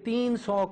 300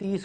30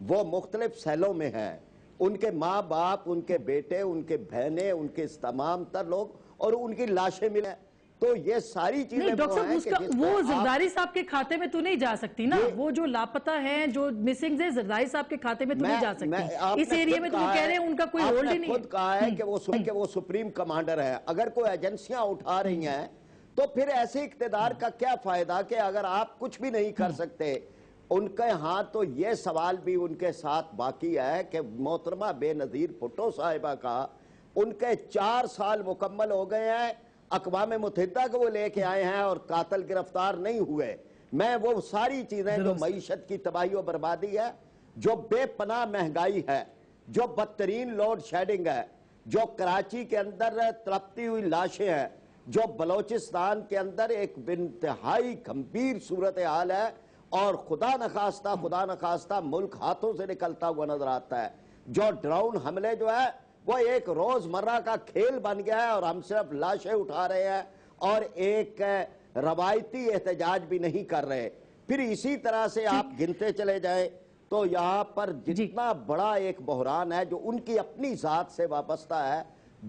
وہ مختلف سیلوں میں ہیں، ان کے ماں باپ، ان کے بیٹے، ان کے بہنیں، ان کے تمام تر لوگ، اور ان کی لاشیں ملے. تو یہ ساری چیزیں نہیں ڈاکٹر صاحب وہ زرداری صاحب کے کھاتے میں تو نہیں جا سکتی نا، وہ جو لاپتہ ہیں، جو مسنگز ہیں، زرداری صاحب کے کھاتے میں تو نہیں جا سکتی. اس ایریے میں تو وہ کہہ رہے ہیں ان کا کوئی ہولڈ ہی نہیں ہے. خود کہا ہے کہ وہ سپریم کمانڈر ہے. اگر کوئی ایجنسیاں اٹھا رہی ہیں تو پھر ایسے اقتدار کا کیا فائدہ کہ اگر آپ کچھ بھی نہیں کر سکتے. ان کے ہاں تو یہ سوال بھی ان کے ساتھ باقی ہے کہ محترمہ بے نظیر بھٹو صاحبہ کا ان کے 4 سال مکمل ہو گئے ہیں، اقوام متحدہ کو وہ لے کے آئے ہیں اور قاتل گرفتار نہیں ہوئے. میں وہ ساری چیزیں جو معیشت کی تباہی و بربادی ہے، جو بے پناہ مہنگائی ہے، جو بدترین لوڈ شیڈنگ ہے، جو کراچی کے اندر تڑپتی ہوئی لاشیں ہیں، جو بلوچستان کے اندر ایک انتہائی گھمبیر صورتحال ہے، اور خدا نخواستہ ملک ہاتھوں سے نکلتا ہوا نظر آتا ہے. جو ڈرون حملے جو ہے وہ ایک روز مرہ کا کھیل بن گیا ہے، اور ہم صرف لاشیں اٹھا رہے ہیں اور ایک روایتی احتجاج بھی نہیں کر رہے. پھر اسی طرح سے آپ گنتے چلے جائیں تو یہاں پر جتنا بڑا ایک بحران ہے جو ان کی اپنی ذات سے وابستہ ہے،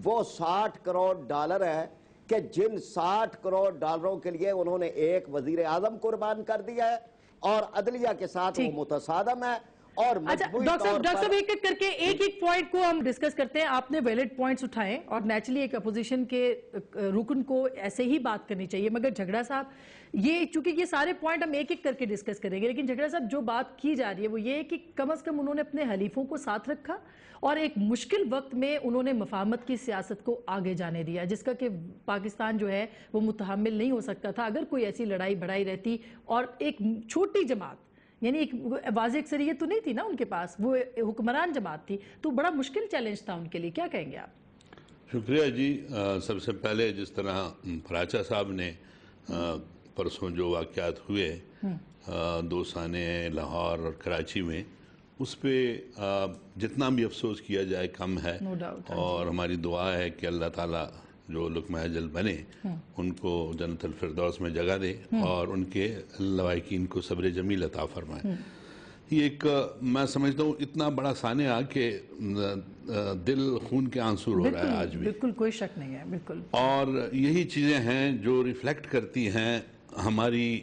وہ $60 کروڑ ہے کہ جن $60 کروڑ کے لیے انہوں نے ایک وزیر اعظم قربان کر دیا ہے، اور عدلیہ کے ساتھ وہ متصادم ہے. اور ڈاکٹر صاحب ایک ایک کر کے ایک پوائنٹ کو ہم ڈسکس کرتے ہیں. آپ نے ویلڈ پوائنٹس اٹھائے اور نیچرلی ایک اپوزیشن کے رکن کو ایسے ہی بات کرنی چاہیے، مگر جھگڑا صاحب چونکہ یہ سارے پوائنٹ ہم ایک ایک کر کے ڈسکس کریں گے، لیکن جھگڑا صاحب جو بات کی جا رہی ہے وہ یہ ہے کہ کم از کم انہوں نے اپنے حلیفوں کو ساتھ رکھا اور ایک مشکل وقت میں انہوں نے مفاہمت کی سیاست کو آگے جانے دیا، جس کا کہ پاکستان جو ہے وہ متحمل نہیں ہو سکتا تھا اگر کوئی ایسی لڑائی بڑھائی رہتی. اور ایک چھوٹی جماعت، یعنی ایک واضح اکثریت تو نہیں تھی نا ان کے پاس، وہ حکمران جماعت تھی، تو بڑا مشکل چیلنج تھا ان کے لیے. کیا کہیں گے آپ؟ شکریہ جی. سب سے پہلے جس طرح پراچا صاحب نے پرسوں جو واقعات ہوئے 2 سانحے لاہور اور کراچی میں، اس پہ جتنا بھی افسوس کیا جائے کم ہے، اور ہماری دعا ہے کہ اللہ تعالیٰ جو لقمہ اجل بنے ان کو جنت الفردوس میں جگہ دے اور ان کے لواحقین کو صبر جمیل عطا فرمائے. یہ ایک میں سمجھتا ہوں اتنا بڑا سانحہ کہ دل خون کے آنسو رو رہا ہے آج بھی. بالکل کوئی شک نہیں ہے. بالکل. اور یہی چیزیں ہیں جو ریفلیکٹ کرتی ہیں ہماری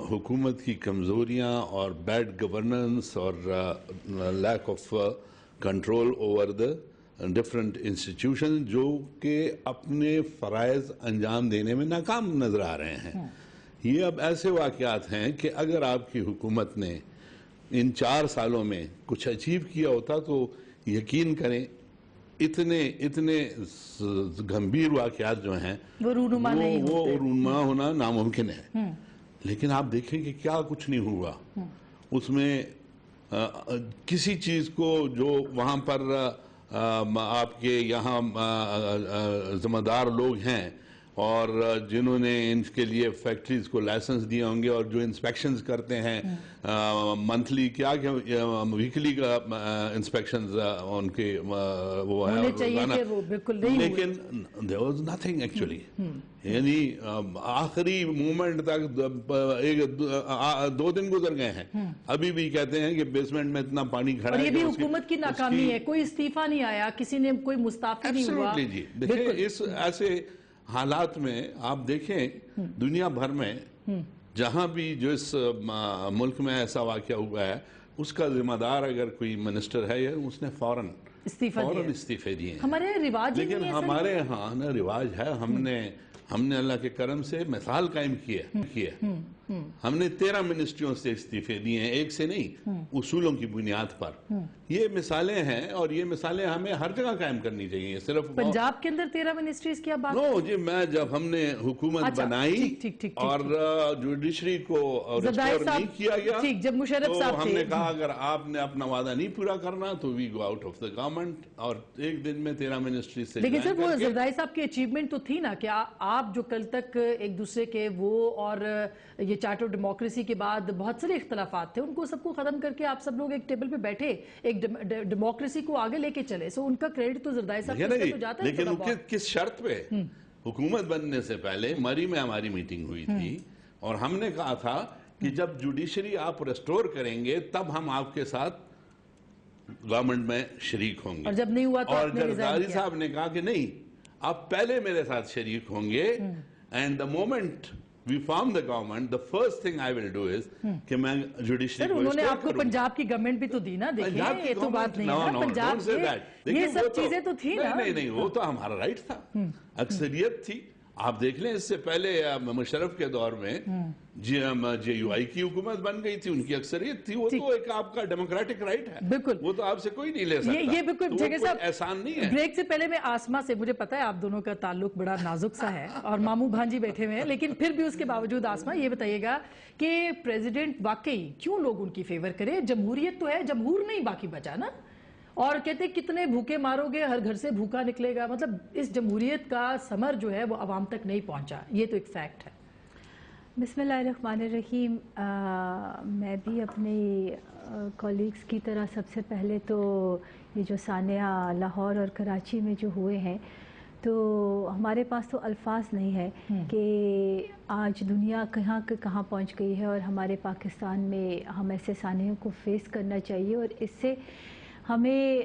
حکومت کی کمزوریاں اور بیڈ گورننس اور lack of control over the different institution جو کہ اپنے فرائض انجام دینے میں ناکام نظر آ رہے ہیں. یہ اب ایسے واقعات ہیں کہ اگر آپ کی حکومت نے ان 4 سالوں میں کچھ اچیو کیا ہوتا تو یقین کریں اتنے گھمبیر واقعات جو ہیں وہ رونما ہونا ناممکن ہے. لیکن آپ دیکھیں کہ کیا کچھ نہیں ہوا. اس میں کسی چیز کو جو وہاں پر آپ کے یہاں ذمہ دار لوگ ہیں اور جنہوں نے ان کے لیے فیکٹریز کو لائسنس دیے ہوں گے اور جو انسپیکشنز کرتے ہیں منتھلی کیا کہ ویکلی کا انسپیکشنز ان کے وہ ہے لیکن there was nothing actually. یعنی آخری مومنٹ تک 2 دن گزر گئے ہیں، ابھی بھی کہتے ہیں کہ بیسمنٹ میں اتنا پانی کھڑا ہے. اور یہ بھی حکومت کی ناکامی ہے، کوئی استعفیٰ نہیں آیا، کسی نے کوئی مستعفی نہیں ہوا. جی دیکھیں اس ایسے حالات میں آپ دیکھیں دنیا بھر میں جہاں بھی جو اس ملک میں ایسا واقعہ ہوا ہے اس کا ذمہ دار اگر کوئی منسٹر ہے یا اس نے فوراً استعفے دیے. ہمارے رواج لیکن ہمارے ہاں نا رواج ہے، ہم نے اللہ کے کرم سے مثال قائم کی ہے. ہم نے 13 منسٹریوں سے استعفے دیے ہیں، ایک سے نہیں، اصولوں کی بنیاد پر. یہ مثالیں ہیں اور یہ مثالیں ہمیں ہر جگہ قائم کرنی چاہیے. صرف پنجاب کے اندر 13 منسٹریز کی بات نو جی میں جب ہم نے حکومت بنائی اور جوڈیشری کو ریسٹور نہیں کیا گیا جب مشرف صاحب تو ہم نے کہا اگر آپ نے اپنا وعدہ نہیں پورا کرنا تو we go out of the government, اور ایک دن میں 13 منسٹری سے. لیکن سر وہ زرداری صاحب کی اچیومنٹ تو تھی نا کہ آپ جو کل تک ایک دوسرے کے وہ اور یہ چارٹر آف ڈیموکریسی کے بعد بہت سارے اختلافات تھے، ان کو سب کو ختم کر کے آپ سب لوگ ایک ٹیبل پہ بیٹھے ایک ڈیموکریسی کو آگے لے کے چلے. سو ان کا کریڈٹ تو زرداری صاحب کو جاتا ہے. لیکن کس شرط پہ؟ حکومت بننے سے پہلے مری میں ہماری میٹنگ ہوئی تھی اور ہم نے کہا تھا کہ جب جوڈیشری آپ ریسٹور کریں گے تب ہم آپ کے ساتھ گورنمنٹ میں شریک ہوں گے. اور جب نہیں ہوا تو اور آپ نے زرداری صاحب نے کہا کہ نہیں آپ پہلے میرے ساتھ شریک ہوں گے, and the moment we form the government, the first thing I will do is کہ میں جوڈیشری کو انہوں نے آپ کو پنجاب کی گورنمنٹ بھی تو دی نا, دیکھیں یہ تو بات نہیں ہے نا, پنجاب میں یہ سب چیزیں تو تھی نا. نہیں وہ تو ہمارا رائٹ تھا, اکثریت تھی. آپ دیکھ لیں اس سے پہلے مشرف کے دور میں جے یو آئی کی حکومت بن گئی تھی, ان کی اکثریت تھی, وہ تو ایک آپ کا ڈیموکریٹک رائٹ ہے, بالکل وہ تو آپ سے کوئی نہیں لے سکتا. یہ بالکل جگہ صاحب احسان نہیں ہے. بریک سے پہلے میں آسما سے, مجھے پتا ہے آپ دونوں کا تعلق بڑا نازک سا ہے اور ماموں بھانجی بیٹھے ہوئے ہیں, لیکن پھر بھی اس کے باوجود آسما یہ بتائیے گا کہ پریزیڈنٹ واقعی کیوں لوگ ان کی فیور کرے؟ جمہوریت تو ہے, جمہور نہیں باقی بچا نا, اور کہتے کتنے بھوکے مارو گے ہر گھر سے بھوکا نکلے گا. مطلب اس جمہوریت کا ثمر جو ہے وہ عوام تک نہیں پہنچا, یہ تو ایک فیکٹ ہے. بسم اللہ الرحمن الرحیم. میں بھی اپنے کولیگز کی طرح سب سے پہلے تو یہ جو سانحہ لاہور اور کراچی میں جو ہوئے ہیں, تو ہمارے پاس تو الفاظ نہیں ہے کہ آج دنیا کہاں پہنچ گئی ہے, اور ہمارے پاکستان میں ہم ایسے سانحوں کو فیس کرنا چاہیے. اور اس سے ہمیں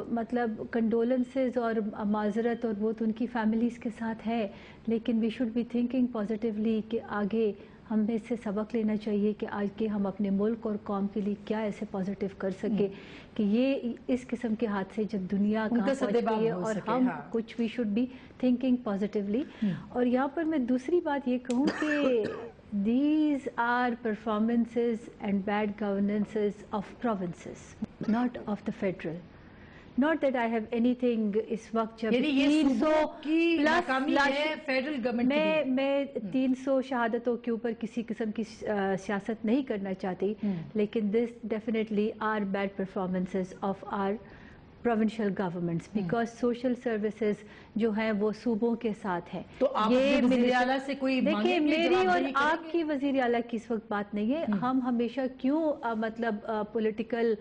مطلب کنڈولنسز اور معذرت, اور وہ تو ان کی فیملیز کے ساتھ ہے, لیکن we should be thinking positively کہ آگے ہمیں اس سے سبق لینا چاہیے کہ آج کے ہم اپنے ملک اور قوم کے لیے کیا ایسے پازیٹیو کر سکے کہ یہ اس قسم کے حادثے جب دنیا کہاں پہنچ گئی ہے, اور ہم کچھ we should be thinking positively. اور یہاں پر میں دوسری بات یہ کہوں کہ these are performances and bad governances of provinces, not of the federal. Not that I have anything اس وقت جب 300 کی ناکامی ہے فیڈرل گورنمنٹ کی, میں 300 شہادتوں کے اوپر کسی قسم کی سیاست نہیں کرنا چاہتی, لیکن this definitely are bad performances of our provincial governments because social services جو ہیں وہ صوبوں کے ساتھ ہیں. تو آپ وزیر اعلیٰ سے کوئی دیکھیں, میری اور آپ کی وزیر اعلیٰ کی اس وقت بات نہیں ہے. ہم ہمیشہ کیوں مطلب پولیٹیکل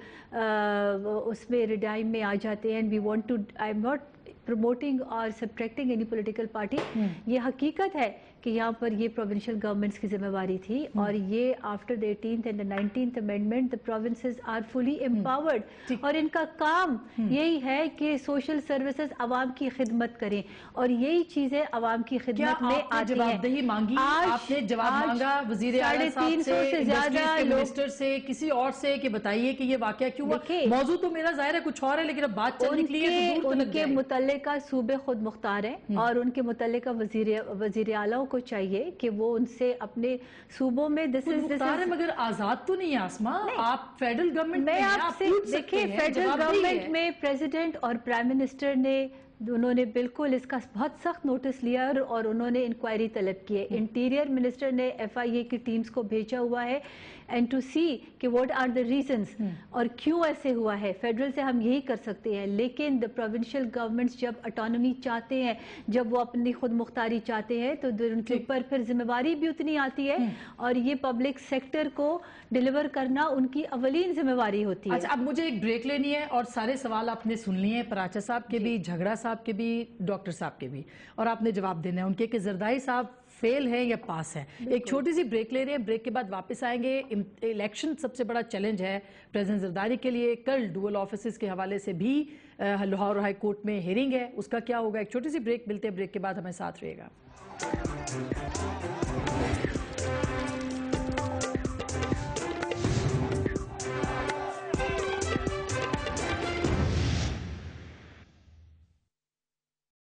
اس میں ریڈائم میں آ جاتے ہیں, and we want to, I'm not promoting or subtracting any political party. یہ حقیقت ہے کہ یہاں پر یہ پروونشل گورنمنٹس کی ذمہ داری تھی, اور یہ after the 18th and the 19th amendment the provinces are fully empowered, اور ان کا کام یہی ہے کہ سوشل سروسز عوام کی خدمت کریں, اور یہی چیزیں عوام کی خدمت میں آتی ہیں. جوابدہی مانگی آپ نے, جواب مانگا وزیر اعلیٰ صاحب سے, زیادہ منسٹر سے, کسی اور سے کہ بتائیے کہ یہ واقعہ کیوں ہوا؟ موضوع تو میرا ظاہر ہے کچھ اور ہے, لیکن اب بات چل نکلی ہے تو ان کے متعلقہ صوبے خود مختار ہیں, اور ان کے متعلقہ وزیر اعلیٰ کو چاہیے کہ وہ ان سے اپنے صوبوں میں مگر آزاد تو نہیں ہے آسما, آپ فیڈرل گورنمنٹ میں آپ سے دیکھیں, فیڈرل گورنمنٹ میں پریزیڈنٹ اور پرائم منسٹر نے انہوں نے بالکل اس کا بہت سخت نوٹس لیا, اور انہوں نے انکوائری طلب کی ہے. انٹیریئر منسٹر نے FIA کی ٹیمز کو بھیجا ہوا ہے اینڈ ٹو سی کہ واٹ آر دا ریزنز اور کیوں ایسے ہوا ہے. فیڈرل سے ہم یہی کر سکتے ہیں, لیکن دا پروونشل گورنمنٹس جب اٹانومی چاہتے ہیں, جب وہ اپنی خود مختاری چاہتے ہیں, تو ان کے اوپر پھر ذمہ داری بھی اتنی آتی ہے, اور یہ پبلک سیکٹر کو ڈیلیور کرنا ان کی اولین ذمہ داری ہوتی ہے. اچھا, اب مجھے ایک بریک لینی ہے, اور سارے سوال آپ نے سن لیے ہیں, پراچا صاحب کے بھی, جھگڑا صاحب کے بھی, ڈاکٹر صاحب کے بھی, اور آپ نے جواب دینا ہے ان کے کہ زرداری صاحب فیل ہے یا پاس ہے. ایک چھوٹی سی بریک لے رہے ہیں, بریک کے بعد واپس آئیں گے. الیکشن سب سے بڑا چیلنج ہے پریزیڈنٹ زرداری کے لیے. کل ڈوئل آفیسز کے حوالے سے بھی لاہور ہائی کورٹ میں ہیرنگ ہے, اس کا کیا ہوگا؟ ایک چھوٹی سی بریک, ملتے ہیں, بریک کے بعد ہمیں ساتھ رہے گا.